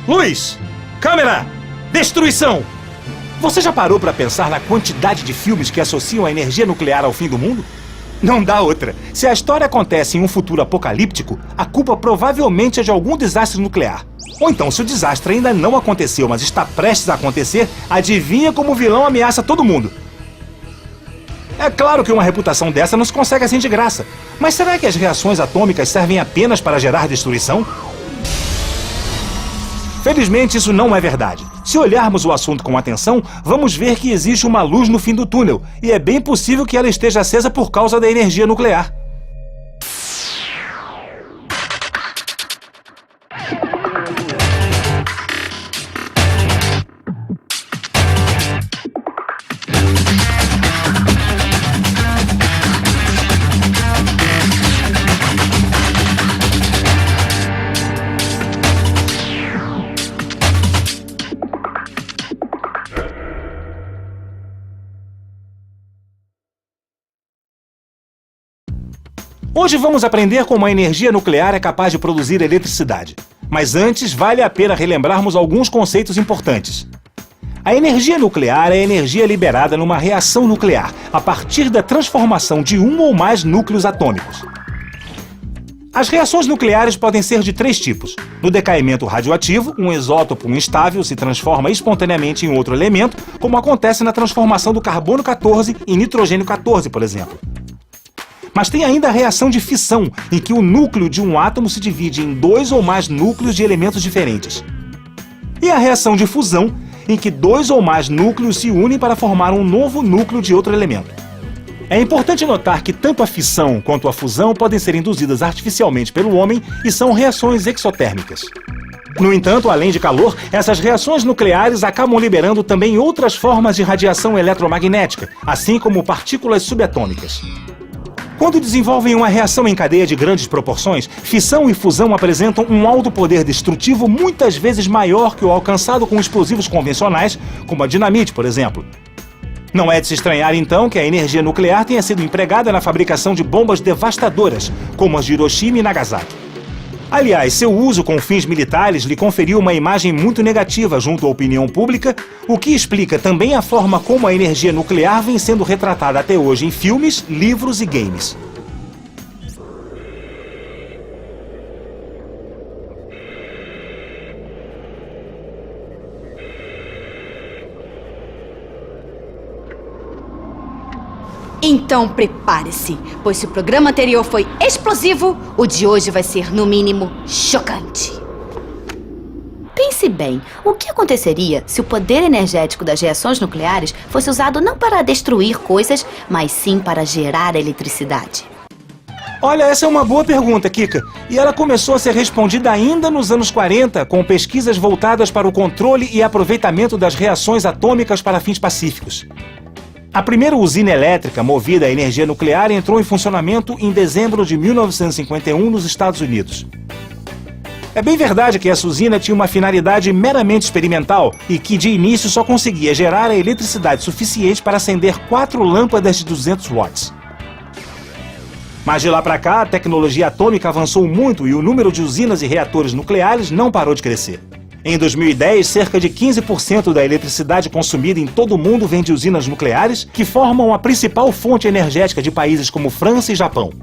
Luz! Câmera! Destruição! Você já parou para pensar na quantidade de filmes que associam a energia nuclear ao fim do mundo? Não dá outra. Se a história acontece em um futuro apocalíptico, a culpa provavelmente é de algum desastre nuclear. Ou então, se o desastre ainda não aconteceu, mas está prestes a acontecer, adivinha como o vilão ameaça todo mundo? É claro que uma reputação dessa não se consegue assim de graça. Mas será que as reações atômicas servem apenas para gerar destruição? Felizmente, isso não é verdade. Se olharmos o assunto com atenção, vamos ver que existe uma luz no fim do túnel, e é bem possível que ela esteja acesa por causa da energia nuclear. Hoje vamos aprender como a energia nuclear é capaz de produzir eletricidade. Mas antes, vale a pena relembrarmos alguns conceitos importantes. A energia nuclear é energia liberada numa reação nuclear, a partir da transformação de um ou mais núcleos atômicos. As reações nucleares podem ser de três tipos. No decaimento radioativo, um isótopo instável se transforma espontaneamente em outro elemento, como acontece na transformação do carbono 14 em nitrogênio 14, por exemplo. Mas tem ainda a reação de fissão, em que o núcleo de um átomo se divide em dois ou mais núcleos de elementos diferentes. E a reação de fusão, em que dois ou mais núcleos se unem para formar um novo núcleo de outro elemento. É importante notar que tanto a fissão quanto a fusão podem ser induzidas artificialmente pelo homem e são reações exotérmicas. No entanto, além de calor, essas reações nucleares acabam liberando também outras formas de radiação eletromagnética, assim como partículas subatômicas. Quando desenvolvem uma reação em cadeia de grandes proporções, fissão e fusão apresentam um alto poder destrutivo muitas vezes maior que o alcançado com explosivos convencionais, como a dinamite, por exemplo. Não é de se estranhar, então, que a energia nuclear tenha sido empregada na fabricação de bombas devastadoras, como as de Hiroshima e Nagasaki. Aliás, seu uso com fins militares lhe conferiu uma imagem muito negativa junto à opinião pública, o que explica também a forma como a energia nuclear vem sendo retratada até hoje em filmes, livros e games. Então prepare-se, pois se o programa anterior foi explosivo, o de hoje vai ser, no mínimo, chocante. Pense bem, o que aconteceria se o poder energético das reações nucleares fosse usado não para destruir coisas, mas sim para gerar eletricidade? Olha, essa é uma boa pergunta, Kika. E ela começou a ser respondida ainda nos anos 40, com pesquisas voltadas para o controle e aproveitamento das reações atômicas para fins pacíficos. A primeira usina elétrica movida a energia nuclear entrou em funcionamento em dezembro de 1951 nos Estados Unidos. É bem verdade que essa usina tinha uma finalidade meramente experimental e que de início só conseguia gerar a eletricidade suficiente para acender 4 lâmpadas de 200 watts. Mas de lá para cá, a tecnologia atômica avançou muito e o número de usinas e reatores nucleares não parou de crescer. Em 2010, cerca de 15% da eletricidade consumida em todo o mundo vem de usinas nucleares, que formam a principal fonte energética de países como França e Japão.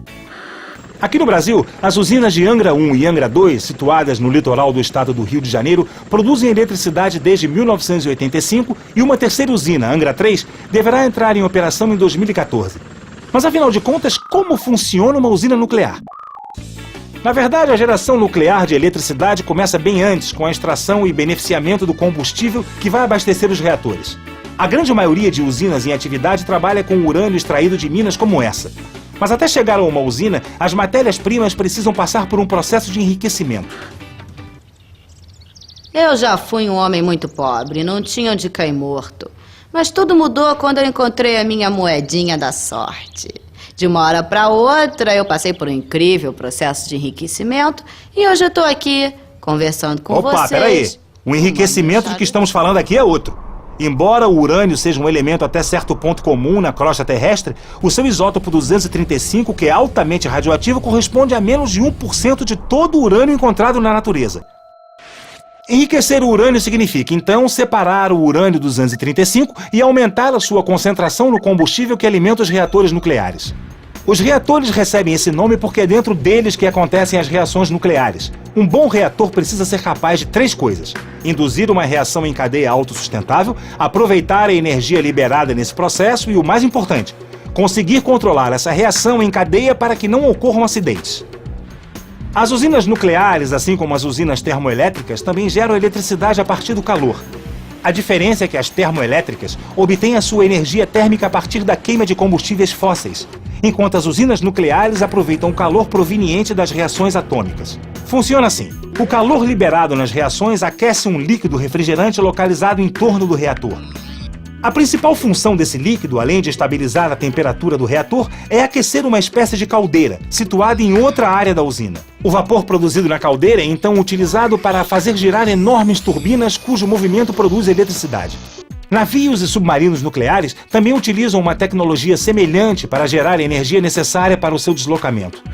Aqui no Brasil, as usinas de Angra 1 e Angra 2, situadas no litoral do estado do Rio de Janeiro, produzem eletricidade desde 1985 e uma terceira usina, Angra 3, deverá entrar em operação em 2014. Mas afinal de contas, como funciona uma usina nuclear? Na verdade, a geração nuclear de eletricidade começa bem antes, com a extração e beneficiamento do combustível que vai abastecer os reatores. A grande maioria de usinas em atividade trabalha com urânio extraído de minas como essa. Mas até chegar a uma usina, as matérias-primas precisam passar por um processo de enriquecimento. Eu já fui um homem muito pobre, não tinha onde cair morto. Mas tudo mudou quando eu encontrei a minha moedinha da sorte. De uma hora para outra, eu passei por um incrível processo de enriquecimento e hoje eu estou aqui conversando com vocês. Opa, peraí. O enriquecimento de que estamos falando aqui é outro. Embora o urânio seja um elemento até certo ponto comum na crosta terrestre, o seu isótopo 235, que é altamente radioativo, corresponde a menos de 1% de todo o urânio encontrado na natureza. Enriquecer o urânio significa, então, separar o urânio 235 e aumentar a sua concentração no combustível que alimenta os reatores nucleares. Os reatores recebem esse nome porque é dentro deles que acontecem as reações nucleares. Um bom reator precisa ser capaz de 3 coisas: induzir uma reação em cadeia autossustentável, aproveitar a energia liberada nesse processo e, o mais importante, conseguir controlar essa reação em cadeia para que não ocorram acidentes. As usinas nucleares, assim como as usinas termoelétricas, também geram eletricidade a partir do calor. A diferença é que as termoelétricas obtêm a sua energia térmica a partir da queima de combustíveis fósseis, enquanto as usinas nucleares aproveitam o calor proveniente das reações atômicas. Funciona assim: o calor liberado nas reações aquece um líquido refrigerante localizado em torno do reator. A principal função desse líquido, além de estabilizar a temperatura do reator, é aquecer uma espécie de caldeira, situada em outra área da usina. O vapor produzido na caldeira é então utilizado para fazer girar enormes turbinas cujo movimento produz eletricidade. Navios e submarinos nucleares também utilizam uma tecnologia semelhante para gerar a energia necessária para o seu deslocamento.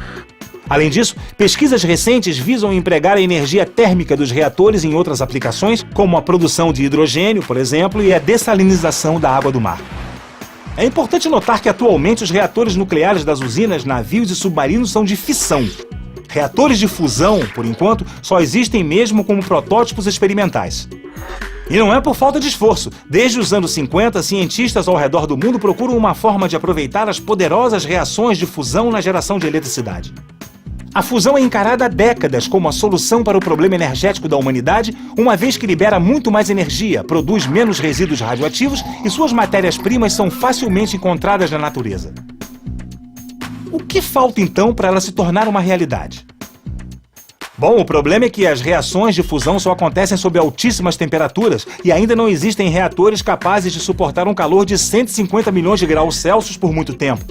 Além disso, pesquisas recentes visam empregar a energia térmica dos reatores em outras aplicações, como a produção de hidrogênio, por exemplo, e a dessalinização da água do mar. É importante notar que atualmente os reatores nucleares das usinas, navios e submarinos são de fissão. Reatores de fusão, por enquanto, só existem mesmo como protótipos experimentais. E não é por falta de esforço. Desde os anos 50, cientistas ao redor do mundo procuram uma forma de aproveitar as poderosas reações de fusão na geração de eletricidade. A fusão é encarada há décadas como a solução para o problema energético da humanidade, uma vez que libera muito mais energia, produz menos resíduos radioativos e suas matérias-primas são facilmente encontradas na natureza. O que falta então para ela se tornar uma realidade? Bom, o problema é que as reações de fusão só acontecem sob altíssimas temperaturas e ainda não existem reatores capazes de suportar um calor de 150 milhões de graus Celsius por muito tempo.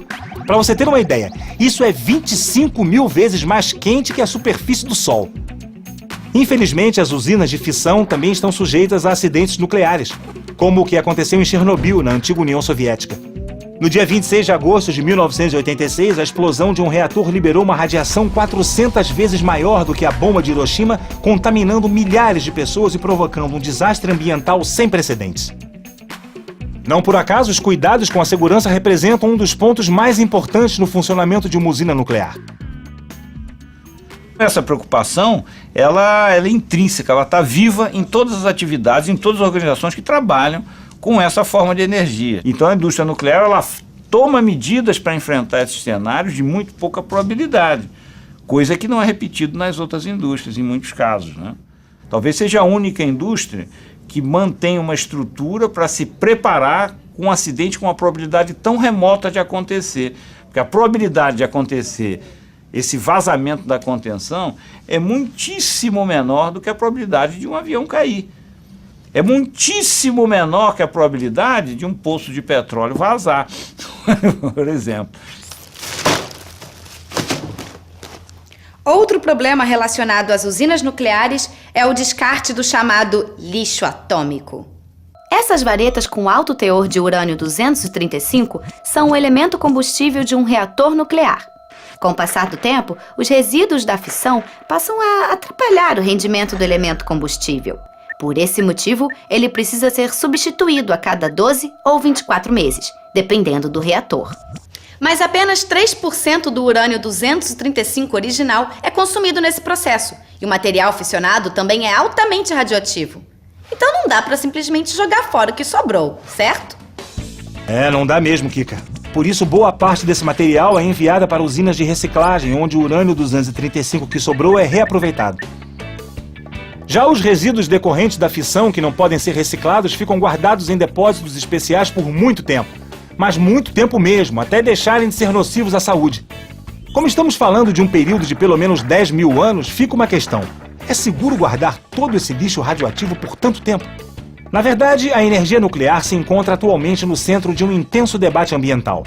Para você ter uma ideia, isso é 25 mil vezes mais quente que a superfície do Sol. Infelizmente, as usinas de fissão também estão sujeitas a acidentes nucleares, como o que aconteceu em Chernobyl, na antiga União Soviética. No dia 26 de agosto de 1986, a explosão de um reator liberou uma radiação 400 vezes maior do que a bomba de Hiroshima, contaminando milhares de pessoas e provocando um desastre ambiental sem precedentes. Não por acaso, os cuidados com a segurança representam um dos pontos mais importantes no funcionamento de uma usina nuclear. Essa preocupação, ela é intrínseca, ela está viva em todas as atividades, em todas as organizações que trabalham com essa forma de energia. Então a indústria nuclear, ela toma medidas para enfrentar esses cenários de muito pouca probabilidade, coisa que não é repetido nas outras indústrias, em muitos casos, né? Talvez seja a única indústria que mantém uma estrutura para se preparar com um acidente com uma probabilidade tão remota de acontecer. Porque a probabilidade de acontecer esse vazamento da contenção é muitíssimo menor do que a probabilidade de um avião cair. É muitíssimo menor que a probabilidade de um poço de petróleo vazar, por exemplo. Outro problema relacionado às usinas nucleares é o descarte do chamado lixo atômico. Essas varetas com alto teor de urânio 235 são o elemento combustível de um reator nuclear. Com o passar do tempo, os resíduos da fissão passam a atrapalhar o rendimento do elemento combustível. Por esse motivo, ele precisa ser substituído a cada 12 ou 24 meses, dependendo do reator. Mas apenas 3% do urânio 235 original é consumido nesse processo, e o material fissionado também é altamente radioativo. Então não dá para simplesmente jogar fora o que sobrou, certo? Não dá mesmo, Kika. Por isso, boa parte desse material é enviada para usinas de reciclagem, onde o urânio 235 que sobrou é reaproveitado. Já os resíduos decorrentes da fissão, que não podem ser reciclados, ficam guardados em depósitos especiais por muito tempo. Mas muito tempo mesmo, até deixarem de ser nocivos à saúde. Como estamos falando de um período de pelo menos 10 mil anos, fica uma questão. É seguro guardar todo esse lixo radioativo por tanto tempo? Na verdade, a energia nuclear se encontra atualmente no centro de um intenso debate ambiental.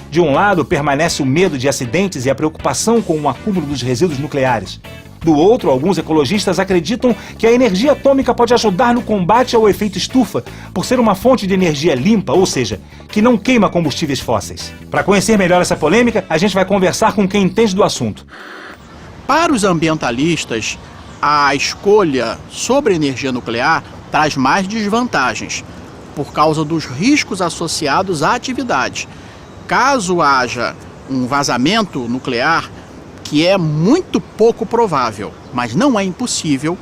De um lado, permanece o medo de acidentes e a preocupação com o acúmulo dos resíduos nucleares. Do outro, alguns ecologistas acreditam que a energia atômica pode ajudar no combate ao efeito estufa, por ser uma fonte de energia limpa, ou seja, que não queima combustíveis fósseis. Para conhecer melhor essa polêmica, a gente vai conversar com quem entende do assunto. Para os ambientalistas, a escolha sobre a energia nuclear traz mais desvantagens, por causa dos riscos associados à atividade. Caso haja um vazamento nuclear, que é muito pouco provável, mas não é impossível,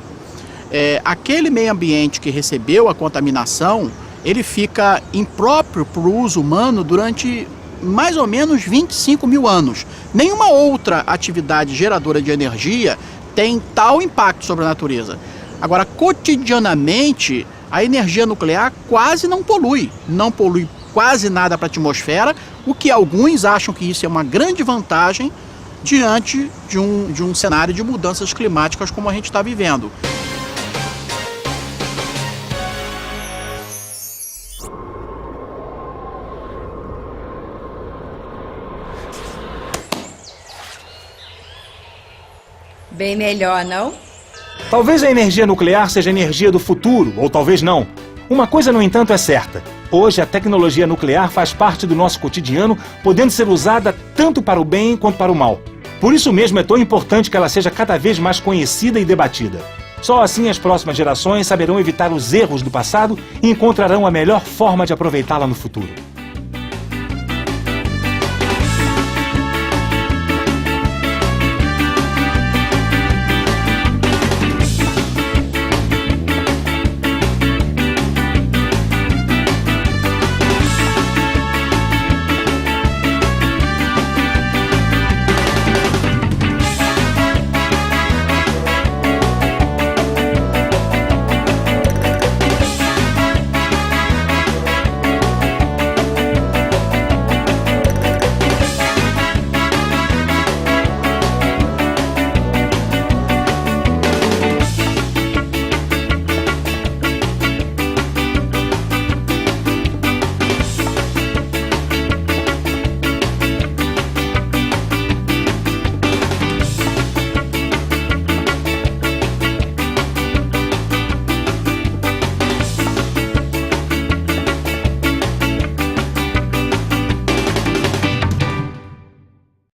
aquele meio ambiente que recebeu a contaminação, ele fica impróprio para o uso humano durante mais ou menos 25 mil anos. Nenhuma outra atividade geradora de energia tem tal impacto sobre a natureza. Agora, cotidianamente, a energia nuclear quase não polui quase nada para a atmosfera, o que alguns acham que isso é uma grande vantagem diante de um cenário de mudanças climáticas como a gente está vivendo. Bem melhor, não? Talvez a energia nuclear seja a energia do futuro, ou talvez não. Uma coisa, no entanto, é certa. Hoje, a tecnologia nuclear faz parte do nosso cotidiano, podendo ser usada tanto para o bem quanto para o mal. Por isso mesmo é tão importante que ela seja cada vez mais conhecida e debatida. Só assim as próximas gerações saberão evitar os erros do passado e encontrarão a melhor forma de aproveitá-la no futuro.